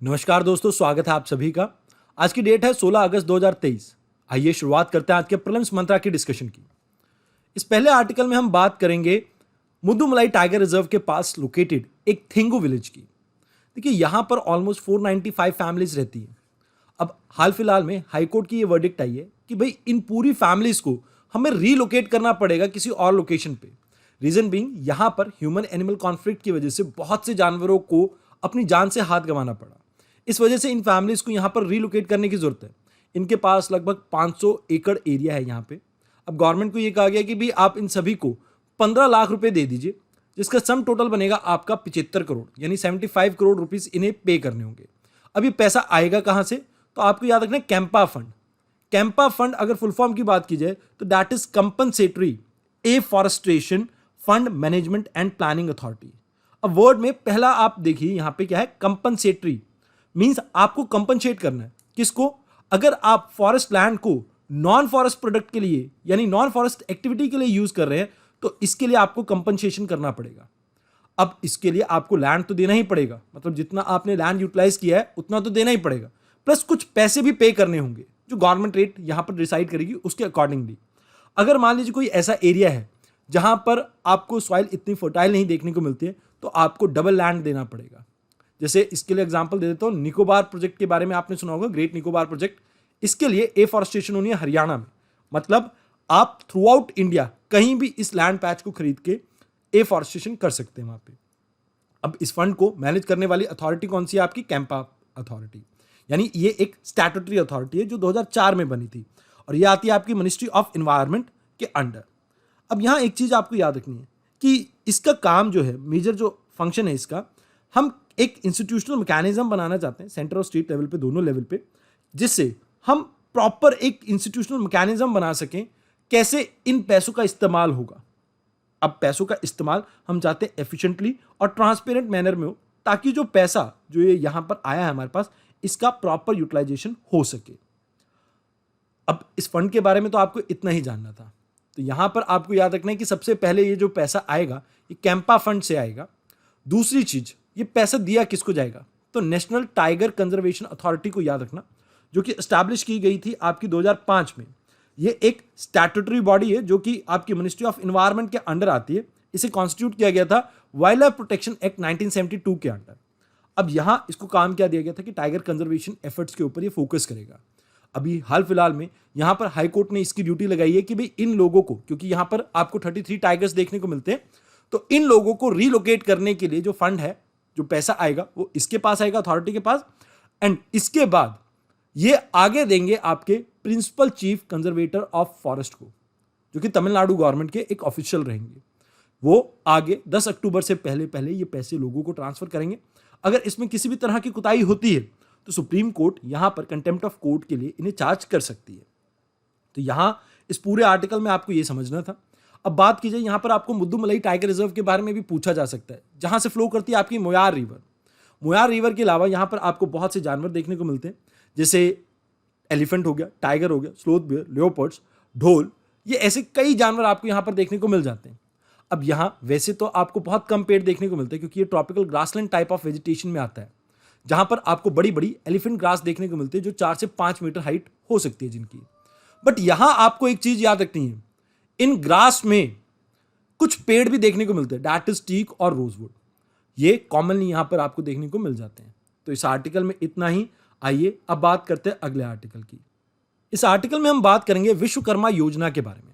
नमस्कार दोस्तों, स्वागत है आप सभी का। आज की डेट है 16 अगस्त 2023। आइए शुरुआत करते हैं आज के प्रीलिम्स मंत्रा की डिस्कशन की। इस पहले आर्टिकल में हम बात करेंगे मुदुमलाई टाइगर रिजर्व के पास लोकेटेड एक थेंगू विलेज की। देखिए, यहां पर ऑलमोस्ट 495 फैमिलीज रहती हैं। अब हाल फिलहाल में हाईकोर्ट की ये वर्डिक्ट आई है कि भाई इन पूरी फैमिलीज को हमें रीलोकेट करना पड़ेगा किसी और लोकेशन पे। रीजन बीइंग, यहां पर ह्यूमन एनिमल कॉन्फ्लिक्ट की वजह से बहुत से जानवरों को अपनी जान से हाथ गंवाना पड़ा। इस वजह से इन फैमिलीज को यहां पर रीलोकेट करने की जरूरत है। इनके पास लगभग 500 एकड़ एरिया है यहां पे। अब गवर्नमेंट को यह कहा गया कि भाई आप इन सभी को 15 लाख रुपए दे दीजिए, जिसका सम टोटल बनेगा आपका 75 करोड़, यानी 75 करोड़ रुपीस इन्हें पे करने होंगे। अब ये पैसा आएगा कहां से? तो आपको याद रखना है कैंपा फंड। कैंपा फंड अगर फुल फॉर्म की बात की जाए तो that is compensatory afforestation fund management and planning authority. अब वर्ड में पहला आप देखिए यहां पे क्या है, कंपनसेटरी मींस आपको कंपनसेट करना है किसको? अगर आप फॉरेस्ट लैंड को नॉन फॉरेस्ट प्रोडक्ट के लिए यानी नॉन फॉरेस्ट एक्टिविटी के लिए यूज कर रहे हैं तो इसके लिए आपको कंपनसेशन करना पड़ेगा। अब इसके लिए आपको लैंड तो देना ही पड़ेगा, मतलब जितना आपने लैंड यूटिलाइज किया है उतना तो देना ही पड़ेगा, प्लस कुछ पैसे भी पे करने होंगे जो गवर्नमेंट रेट यहां पर डिसाइड करेगी उसके अकॉर्डिंगली। अगर मान लीजिए कोई ऐसा एरिया है जहां पर आपको सॉइल इतनी फर्टाइल नहीं देखने को मिलती है तो आपको डबल लैंड देना पड़ेगा। जैसे इसके लिए एग्जांपल दे देता हूं, निकोबार प्रोजेक्ट के बारे में आपने सुना होगा, ग्रेट निकोबार प्रोजेक्ट। इसके लिए एफॉरेस्टेशन होनी है हरियाणा में, मतलब आप थ्रू आउट इंडिया कहीं भी इस लैंड पैच को खरीद के एफॉरेस्टेशन कर सकते हैं वहां पे। अब इस फंड को मैनेज करने वाली अथॉरिटी कौन सी है? आपकी कैंपा अथॉरिटी, यानी ये एक स्टैट्यूटरी अथॉरिटी है जो 2004 में बनी थी और ये आती है आपकी मिनिस्ट्री ऑफ एनवायरनमेंट के अंडर। अब यहां एक चीज आपको याद रखनी है कि इसका काम जो है, मेजर जो फंक्शन है इसका, हम एक इंस्टीट्यूशनल मैकेनिज्म बनाना चाहते हैं सेंटर और स्टेट लेवल पे, दोनों लेवल पे, जिससे हम प्रॉपर एक इंस्टीट्यूशनल मैकेनिज्म बना सकें कैसे इन पैसों का इस्तेमाल होगा। अब पैसों का इस्तेमाल हम चाहते हैं एफिशिएंटली और ट्रांसपेरेंट मैनर में हो, ताकि जो पैसा जो ये यहां पर आया है हमारे पास, इसका प्रॉपर यूटिलाइजेशन हो सके। अब इस फंड के बारे में तो आपको इतना ही जानना था, तो यहां पर आपको याद रखना है कि सबसे पहले ये जो पैसा आएगा ये कैंपा फंड से आएगा। दूसरी चीज, ये पैसा दिया किसको जाएगा? तो नेशनल टाइगर कंजर्वेशन अथॉरिटी को याद रखना, जो कि एस्टैब्लिश की गई थी आपकी 2005 में। ये एक स्टैट्यूटरी बॉडी है जो कि आपकी मिनिस्ट्री ऑफ एनवायरनमेंट के अंडर आती है। इसे कॉन्स्टिट्यूट किया गया था वाइल्ड लाइफ प्रोटेक्शन एक्ट 1972 के अंडर। अब यहां इसको काम क्या दिया गया था कि टाइगर कंजर्वेशन एफर्ट्स के ऊपर ये फोकस करेगा। अभी हाल फिलहाल में यहां पर हाईकोर्ट ने इसकी ड्यूटी लगाई है कि भाई इन लोगों को, क्योंकि यहां पर आपको 33 टाइगर्स देखने को मिलते हैं, तो इन लोगों को रीलोकेट करने के लिए जो फंड है, जो पैसा आएगा वो इसके पास आएगा, अथॉरिटी के पास, एंड इसके बाद ये आगे देंगे आपके principal chief conservator of forest को, जो कि तमिलनाडु गवर्नमेंट के एक ऑफिशियल रहेंगे। वो आगे 10 अक्टूबर से पहले पहले ये पैसे लोगों को ट्रांसफर करेंगे। अगर इसमें किसी भी तरह की कुताही होती है तो सुप्रीम कोर्ट यहां पर कंटेम्प्ट ऑफ कोर्ट के लिए इन्हें चार्ज कर सकती है। तो यहां इस पूरे आर्टिकल में आपको यह समझना था। अब बात की जाए, यहां पर आपको मुद्दुमलाई टाइगर रिजर्व के बारे में भी पूछा जा सकता है, जहां से फ्लो करती है आपकी मोयार रिवर। मोयार रिवर के अलावा यहां पर आपको बहुत से जानवर देखने को मिलते हैं, जैसे एलिफेंट हो गया, टाइगर हो गया, स्लोथ बेयर, लियोपर्ड्स, ढोल, ये ऐसे कई जानवर आपको यहां पर देखने को मिल जाते हैं। अब यहां वैसे तो आपको बहुत कम पेड़ देखने को मिलते हैं क्योंकि ये tropical grassland type of vegetation में आता है, जहां पर आपको बड़ी बड़ी एलिफेंट ग्रास देखने को मिलती है जो 4 से 5 मीटर हाइट हो सकती है जिनकी। बट यहां आपको एक चीज याद रखनी है, इन ग्रास में कुछ पेड़ भी देखने को मिलते हैं, दैट इज टीक और रोजवुड। ये कॉमनली यहां पर आपको देखने को मिल जाते हैं। तो इस आर्टिकल में इतना ही। आइए अब बात करते हैं अगले आर्टिकल की। इस आर्टिकल में हम बात करेंगे विश्वकर्मा योजना के बारे में।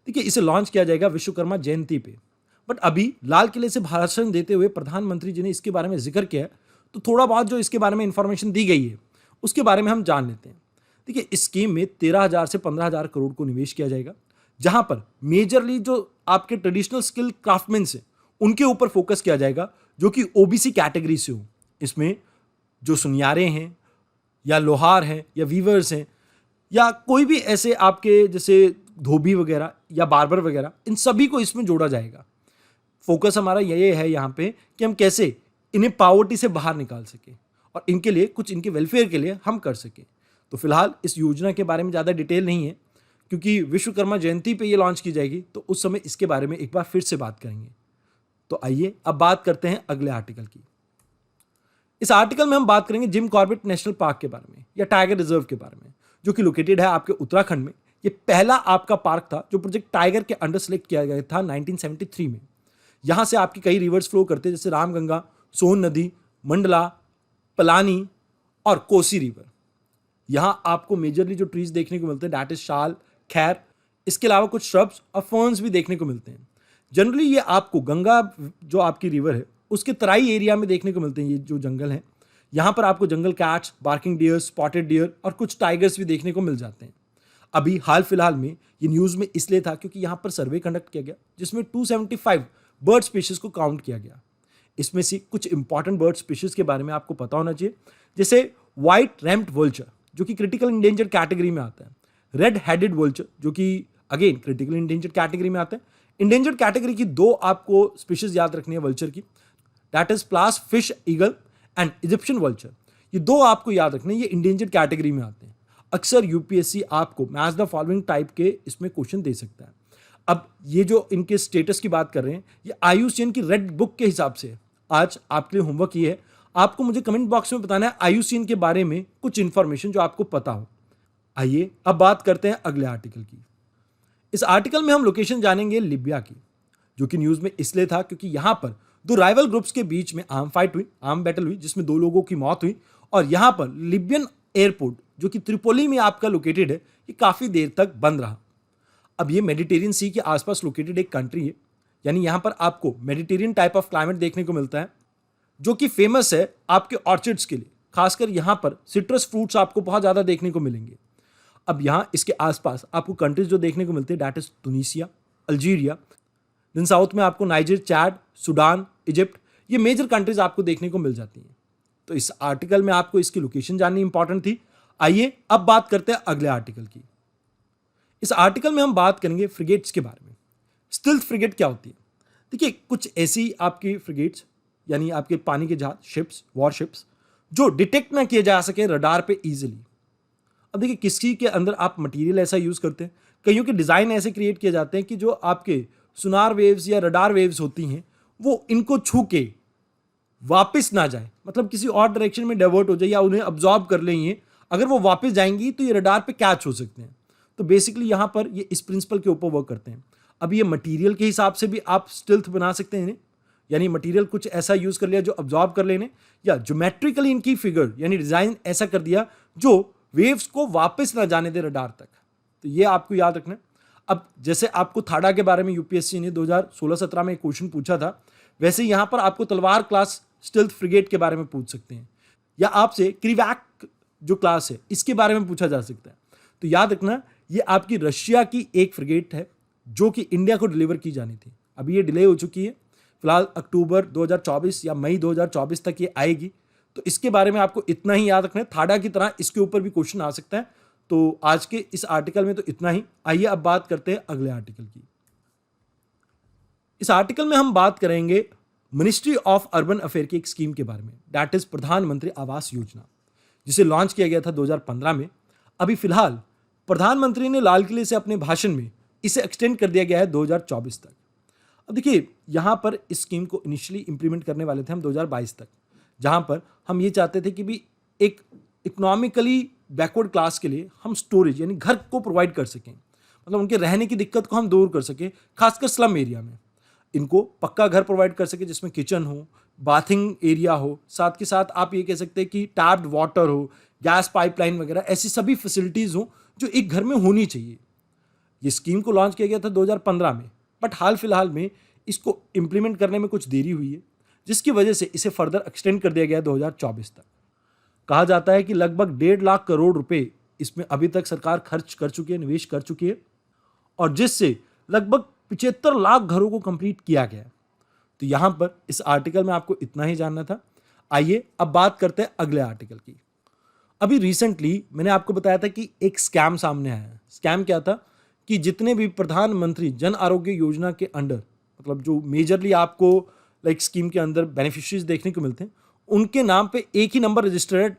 देखिए, इसे लॉन्च किया जाएगा विश्वकर्मा जयंती पे, बट अभी लाल किले से भाषण देते हुए प्रधानमंत्री जी ने इसके बारे में जिक्र किया है, तो थोड़ा बहुत जो इसके बारे में इंफॉर्मेशन दी गई है उसके बारे में हम जान लेते हैं। देखिए, इस स्कीम में 13,000 से 15,000 करोड़ को निवेश किया जाएगा, जहां पर मेजरली जो आपके ट्रेडिशनल स्किल क्राफ्टमैन से उनके ऊपर फोकस किया जाएगा, जो कि ओबीसी कैटेगरी से हो। इसमें जो सुनियारे हैं या लोहार हैं या वीवर्स हैं या कोई भी ऐसे आपके जैसे धोबी वगैरह या बार्बर वगैरह, इन सभी को इसमें जोड़ा जाएगा। फोकस हमारा ये है यहाँ पे कि हम कैसे इन्हें पॉवर्टी से बाहर निकाल सके और इनके लिए कुछ, इनके वेलफेयर के लिए हम कर सके। तो फिलहाल इस योजना के बारे में ज़्यादा डिटेल नहीं है, क्योंकि विश्वकर्मा जयंती पे ये लॉन्च की जाएगी, तो उस समय इसके बारे में एक बार फिर से बात करेंगे। तो आइए अब बात करते हैं अगले आर्टिकल की। इस आर्टिकल में हम बात करेंगे जिम कॉर्बेट नेशनल पार्क के बारे में या टाइगर रिजर्व के बारे में, जो कि लोकेटेड है आपके उत्तराखंड में। ये पहला आपका पार्क था जो प्रोजेक्ट टाइगर के अंडर सेलेक्ट किया गया था 1973 में। यहां से आपकी कई रिवर्स फ्लो करते हैं, जैसे रामगंगा, सोन नदी, मंडला, पलानी और कोसी रिवर। यहां आपको मेजरली जो ट्रीज देखने को मिलते हैं दैट इज शाल, खैर, इसके अलावा कुछ श्रब्स और फर्न्स भी देखने को मिलते हैं। जनरली ये आपको गंगा जो आपकी रिवर है उसके तराई एरिया में देखने को मिलते हैं। ये जो जंगल हैं, यहाँ पर आपको jungle cats, barking deer, spotted deer और कुछ टाइगर्स भी देखने को मिल जाते हैं। अभी हाल फिलहाल में ये न्यूज़ में इसलिए था क्योंकि यहाँ पर सर्वे कंडक्ट किया गया जिसमें 275 बर्ड स्पीशीज को काउंट किया गया। इसमें से कुछ इंपॉर्टेंट बर्ड स्पीशीज के बारे में आपको पता होना चाहिए, जैसे व्हाइट रैम्प्ड वल्चर जो कि क्रिटिकल इंडेंजर्ड कैटेगरी में आता है, रेड हेडेड वल्चर जो कि अगेन क्रिटिकल इंडेंजर्ड कैटेगरी में आता है। इंडेंजर्ड कैटेगरी की दो आपको स्पीशीज याद रखनी है वल्चर की, that is pliers fish eagle and Egyptian vulture. ये दो आपको याद रखने, ये इंडेंजर्ड कैटेगरी में आते हैं। अक्सर यूपीएससी आपको मैच द फॉलोइंग टाइप के इसमें क्वेश्चन दे सकता है। अब ये जो इनके स्टेटस की बात कर रहे हैं, ये IUCN की रेड बुक के हिसाब से आज आपके लिए होमवर्क ये है, आपको मुझे कमेंट बॉक्स में बताना है IUCN के बारे में कुछ इंफॉर्मेशन जो आपको पता हो। आइए अब बात करते हैं अगले आर्टिकल की। इस आर्टिकल में हम लोकेशन जानेंगे लिबिया की, जो कि न्यूज में इसलिए था क्योंकि यहां पर दो राइवल ग्रुप्स के बीच में आर्म फाइट हुई, आर्म बैटल हुई, जिसमें 2 लोगों की मौत हुई। और यहां पर लिबियन एयरपोर्ट जो कि त्रिपोली में आपका लोकेटेड है, ये काफी देर तक बंद रहा। अब ये मेडिटेरियन सी के आसपास लोकेटेड एक कंट्री है, यानी यहां पर आपको मेडिटेरियन टाइप ऑफ क्लाइमेट देखने को मिलता है, जो कि फेमस है आपके ऑर्चिड्स के लिए। खासकर यहां पर सिट्रस फ्रूट्स आपको बहुत ज्यादा देखने को मिलेंगे। अब यहां इसके आसपास आपको कंट्रीज जो देखने को मिलते हैं that is Tunisia, Algeria, then south में आपको नाइजर, चैड, सूडान, इजिप्ट, ये मेजर कंट्रीज आपको देखने को मिल जाती हैं। तो इस आर्टिकल में आपको इसकी लोकेशन जाननी इंपॉर्टेंट थी। आइए अब बात करते हैं अगले आर्टिकल की। इस आर्टिकल में हम बात करेंगे फ्रिगेट्स के बारे में। स्टिल्थ फ्रिगेट क्या होती है? देखिए, कुछ ऐसी आपकी फ्रिगेट्स यानी आपके पानी के जहाज, शिप्स, वॉरशिप्स, जो डिटेक्ट ना किए जा सके रडार पे इजीली। अब देखिए, किसी के अंदर आप मटेरियल ऐसा यूज करते हैं, कईयों के डिजाइन ऐसे क्रिएट किए जाते हैं कि जो आपके सुनार वेव्स या रडार वेव्स होती हैं वो इनको छू के वापस ना जाए, मतलब किसी और डायरेक्शन में डाइवर्ट हो जाए या उन्हें अब्जॉर्ब कर लें। ये अगर वो वापस जाएंगी तो ये रडार पे कैच हो सकते हैं। तो बेसिकली यहां पर ये इस प्रिंसिपल के ऊपर वर्क करते हैं। अब ये मटेरियल के हिसाब से भी आप स्टिल्थ बना सकते हैं, यानी मटेरियल कुछ ऐसा यूज कर लिया जो अब्जॉर्ब कर लेने, या ज्योमेट्रिकली इनकी फिगर यानी डिजाइन ऐसा कर दिया जो वेव्स को वापस ना जाने दे रडार तक। तो ये आपको याद रखना है। अब जैसे आपको थाडा के बारे में यूपीएससी ने 2016-17 में एक क्वेश्चन पूछा था, वैसे यहां पर आपको तलवार क्लास स्टिल्थ फ्रिगेट के बारे में पूछ सकते हैं, या आपसे क्रिवैक जो क्लास है इसके बारे में पूछा जा सकता है। तो याद रखना, ये आपकी रशिया की एक फ्रिगेट है जो कि इंडिया को डिलीवर की जानी थी। अभी ये डिले हो चुकी है, फिलहाल अक्टूबर 2024 या मई 2024 तक ये आएगी। तो इसके बारे में आपको इतना ही याद रखना है। थाडा की तरह इसके ऊपर भी क्वेश्चन आ सकता है। तो आज के इस आर्टिकल में तो इतना ही। आइए अब बात करते हैं अगले आर्टिकल की। इस आर्टिकल में हम बात करेंगे मिनिस्ट्री ऑफ अर्बन अफेयर की एक स्कीम के बारे में, दैट इज प्रधानमंत्री आवास योजना, जिसे लॉन्च किया गया था 2015 में। अभी फिलहाल प्रधानमंत्री ने लाल किले से अपने भाषण में इसे एक्सटेंड कर दिया गया है 2024 तक। अब देखिए, यहां पर इस स्कीम को इनिशियली इंप्लीमेंट करने वाले थे हम 2022 तक, जहां पर हम ये चाहते थे कि भी एक इकोनॉमिकली बैकवर्ड क्लास के लिए हम स्टोरेज यानी घर को प्रोवाइड कर सकें, मतलब उनके रहने की दिक्कत को हम दूर कर सकें, खासकर स्लम एरिया में इनको पक्का घर प्रोवाइड कर सके जिसमें किचन हो, बाथिंग एरिया हो, साथ के साथ आप ये कह सकते हैं कि टैप्ड वाटर हो, गैस पाइपलाइन वगैरह, ऐसी सभी फैसिलिटीज़ हो जो एक घर में होनी चाहिए। ये स्कीम को लॉन्च किया गया था 2015 में, बट हाल फिलहाल में इसको इम्प्लीमेंट करने में कुछ देरी हुई है, जिसकी वजह से इसे फर्दर एक्सटेंड कर दिया गया 2024 तक। कहा जाता है कि लगभग 1.5 लाख करोड़ रुपए इसमें अभी तक सरकार खर्च कर चुकी है, निवेश कर चुकी है, और जिससे लगभग 75 लाख घरों को कंप्लीट किया गया। तो यहां पर इस आर्टिकल में आपको इतना ही जानना था। आइए अब बात करते हैं अगले आर्टिकल की। अभी रिसेंटली मैंने आपको बताया था कि एक स्कैम सामने आया है। स्कैम क्या था कि जितने भी प्रधानमंत्री जन आरोग्य योजना के अंडर, मतलब जो मेजरली आपको लाइक स्कीम के अंदर बेनिफिशियरीज देखने को मिलते हैं, उनके नाम पे एक ही नंबर रजिस्टर्ड,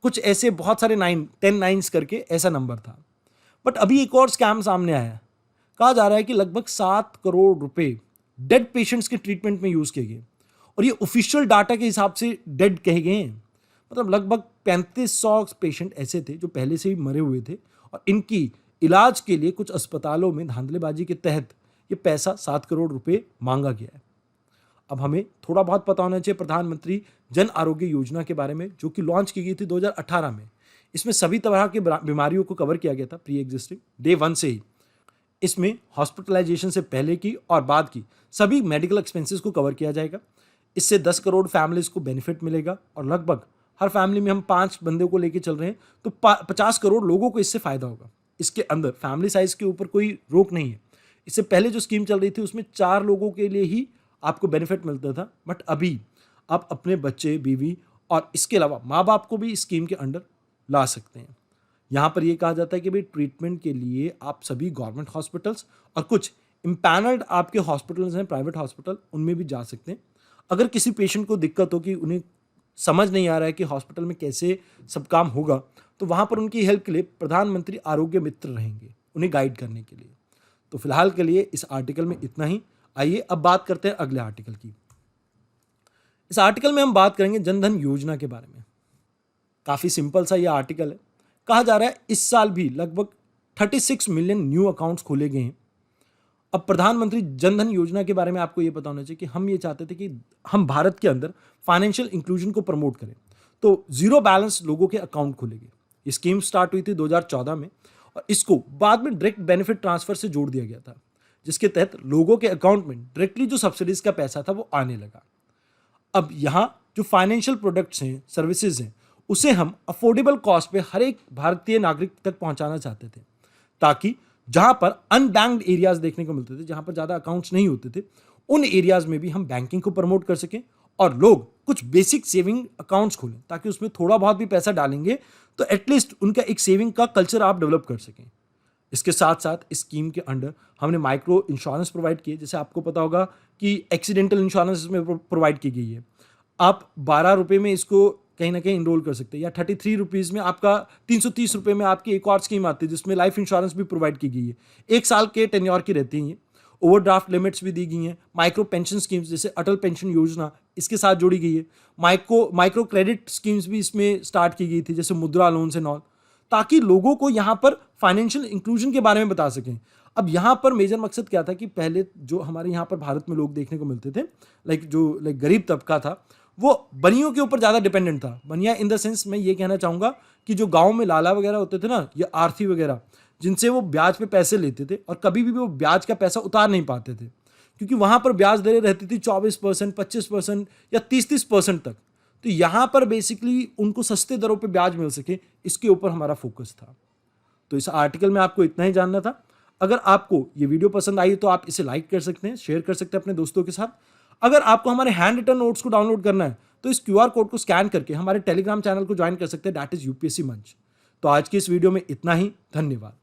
कुछ ऐसे बहुत सारे 10 नाइन्स करके ऐसा नंबर था। बट अभी एक और स्कैम सामने आया है। कहा जा रहा है कि लगभग 7 करोड़ रुपए डेड पेशेंट्स के ट्रीटमेंट में यूज किए गए, और ये ऑफिशियल डाटा के हिसाब से डेड कहे गए हैं। मतलब लगभग 3500 पेशेंट ऐसे थे जो पहले से ही मरे हुए थे और इनकी इलाज के लिए कुछ अस्पतालों में धांधलेबाजी के तहत ये पैसा 7 करोड़ रुपए मांगा गया है। अब हमें थोड़ा बहुत पता होना चाहिए प्रधानमंत्री जन आरोग्य योजना के बारे में, जो कि लॉन्च की गई थी 2018 में। इसमें सभी तरह की बीमारियों को कवर किया गया था प्री एग्जिस्टिंग डे 1 से ही। इसमें हॉस्पिटलाइजेशन से पहले की और बाद की सभी मेडिकल एक्सपेंसेस को कवर किया जाएगा। इससे 10 करोड़ फैमिलीज को बेनिफिट मिलेगा और लगभग हर फैमिली में हम 5 बंदे को लेके चल रहे हैं तो 50 करोड़ लोगों को इससे फायदा होगा। इसके अंदर फैमिली साइज के ऊपर कोई रोक नहीं है। इससे पहले जो स्कीम चल रही थी उसमें 4 लोगों के लिए ही आपको बेनिफिट मिलता था, बट अभी आप अपने बच्चे, बीवी और इसके अलावा माँ बाप को भी इस स्कीम के अंडर ला सकते हैं। यहाँ पर यह कहा जाता है कि भाई ट्रीटमेंट के लिए आप सभी गवर्नमेंट हॉस्पिटल्स और कुछ इम्पैनल्ड आपके हॉस्पिटल्स हैं, प्राइवेट हॉस्पिटल, उनमें भी जा सकते हैं। अगर किसी पेशेंट को दिक्कत हो कि उन्हें समझ नहीं आ रहा है कि हॉस्पिटल में कैसे सब काम होगा, तो वहाँ पर उनकी हेल्प के लिए प्रधानमंत्री आरोग्य मित्र रहेंगे उन्हें गाइड करने के लिए। तो फिलहाल के लिए इस आर्टिकल में इतना ही। आइए अब बात करते हैं अगले आर्टिकल की। इस आर्टिकल में हम बात करेंगे जनधन योजना के बारे में। काफ़ी सिंपल सा ये आर्टिकल है। कहा जा रहा है इस साल भी लगभग 36 मिलियन न्यू अकाउंट्स खोले गए हैं। अब प्रधानमंत्री जनधन योजना के बारे में आपको ये पता होना चाहिए कि हम ये चाहते थे कि हम भारत के अंदर फाइनेंशियल इंक्लूजन को प्रमोट करें, तो जीरो बैलेंस लोगों के अकाउंट खोलेंगे। ये स्कीम स्टार्ट हुई थी 2014 में और इसको बाद में डायरेक्ट बेनिफिट ट्रांसफर से जोड़ दिया गया था, जिसके तहत लोगों के अकाउंट में डायरेक्टली जो सब्सिडीज का पैसा था वो आने लगा। अब यहाँ जो फाइनेंशियल प्रोडक्ट्स हैं, सर्विसेज हैं, उसे हम अफोर्डेबल कॉस्ट पे हर एक भारतीय नागरिक तक पहुंचाना चाहते थे, ताकि जहां पर अनबैंक्ड एरियाज देखने को मिलते थे, जहां पर ज़्यादा अकाउंट्स नहीं होते थे, उन एरियाज में भी हम बैंकिंग को प्रमोट कर सकें और लोग कुछ बेसिक सेविंग अकाउंट्स खोलें, ताकि उसमें थोड़ा बहुत भी पैसा डालेंगे तो एटलीस्ट उनका एक सेविंग का कल्चर आप डेवलप कर सकें। इसके साथ साथ इस स्कीम के अंडर हमने माइक्रो इंश्योरेंस प्रोवाइड किए। जैसे आपको पता होगा कि एक्सीडेंटल इंश्योरेंस इसमें प्रोवाइड की गई है। आप 12 रुपये में इसको कहीं ना कहीं इनरोल कर सकते हैं, या 33 रुपीज़ में आपका 330 रुपये में आपकी एक और स्कीम आती है जिसमें लाइफ इंश्योरेंस भी प्रोवाइड की गई है। 1 साल के टेन्योर की रहती हैं। ओवरड्राफ्ट लिमिट्स भी दी गई हैं। माइक्रो पेंशन स्कीम्स जैसे अटल पेंशन योजना इसके साथ जोड़ी गई है। माइक्रो क्रेडिट स्कीम्स भी इसमें स्टार्ट की गई थी, जैसे मुद्रा लोन्स एंड ऑल, ताकि लोगों को यहाँ पर फाइनेंशियल इंक्लूजन के बारे में बता सकें। अब यहाँ पर मेजर मकसद क्या था कि पहले जो हमारे यहाँ पर भारत में लोग देखने को मिलते थे, लाइक गरीब तबका था, वो बनियों के ऊपर ज़्यादा डिपेंडेंट था। बनिया इन द सेंस मैं ये कहना चाहूँगा कि जो गांव में लाला वगैरह होते थे ना, या आरती वगैरह, जिनसे वो ब्याज पे पैसे लेते थे और कभी भी वो ब्याज का पैसा उतार नहीं पाते थे, क्योंकि वहाँ पर ब्याज दरें रहती थी 24%, 25% या 30% तक। तो यहाँ पर बेसिकली उनको सस्ते दरों पे ब्याज मिल सके, इसके ऊपर हमारा फोकस था। तो इस आर्टिकल में आपको इतना ही जानना था। अगर आपको ये वीडियो पसंद आई तो आप इसे लाइक कर सकते हैं, शेयर कर सकते हैं अपने दोस्तों के साथ। अगर आपको हमारे हैंड रिटन नोट्स को डाउनलोड करना है तो इस QR कोड को स्कैन करके हमारे टेलीग्राम चैनल को ज्वाइन कर सकते हैं, दैट इज UPSC मंच। तो आज की इस वीडियो में इतना ही। धन्यवाद।